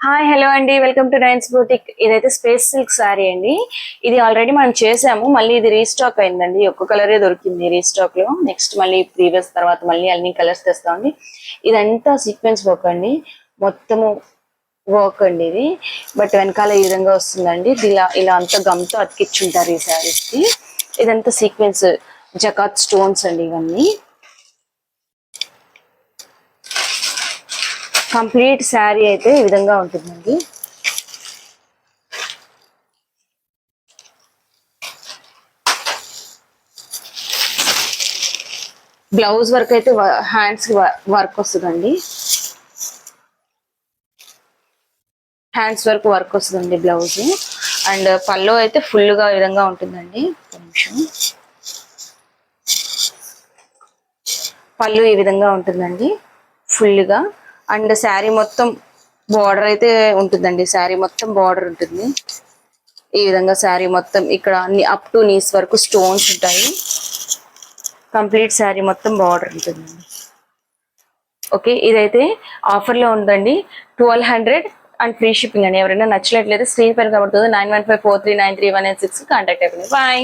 Hi hello అండి, welcome to nines boutique. ఇదైతే space silk sari అండి. ఇది ఆల్రెడీ మనం చేసాము, మళ్ళీ ఇది రీస్టాక్ అయిందండి. ఒక్క కలరే దొరికింది రీస్టాక్ లో. నెక్స్ట్ మళ్ళీ ప్రీవియస్ తర్వాత మళ్ళీ అన్ని కలర్స్ తెస్తామండి. ఇదంతా సీక్వెన్స్ వర్క్ అండి, మొత్తము వర్క్ అండి ఇది. బట్ వెనకాల ఈ విధంగా వస్తుందండి. ఇలా ఇలా అంతా గమ్తో అతికిచ్చుంటారు ఈ శారీస్ కి. ఇదంతా సీక్వెన్స్ జకాత్ స్టోన్స్ అండి ఇవన్నీ. కంప్లీట్ శారీ అయితే ఈ విధంగా ఉంటుందండి. బ్లౌజ్ వర్క్ అయితే హ్యాండ్స్ వర్క్ వస్తుందండి. హ్యాండ్స్ వర్క్ వస్తుందండి బ్లౌజ్. అండ్ పళ్ళు అయితే ఫుల్ గా ఈ విధంగా ఉంటుందండి. నిమిషం, పళ్ళు ఈ విధంగా ఉంటుందండి ఫుల్ గా. అండ్ శారీ మొత్తం బార్డర్ అయితే ఉంటుందండి. శారీ మొత్తం బార్డర్ ఉంటుంది ఈ విధంగా. శారీ మొత్తం ఇక్కడ అన్ని అప్ టు నీస్ వరకు స్టోన్స్ ఉంటాయి. కంప్లీట్ శారీ మొత్తం బార్డర్ ఉంటుందండి. ఓకే, ఇదైతే ఆఫర్ లో ఉందండి. 1200 అండ్ ఫ్రీ షిప్పింగ్ అండి. ఎవరైనా నచ్చినట్లయితే స్క్రీన్ పైన కనబడుతుంది 9154393186 కాంటాక్ట్ అయిపోయింది. బాయ్.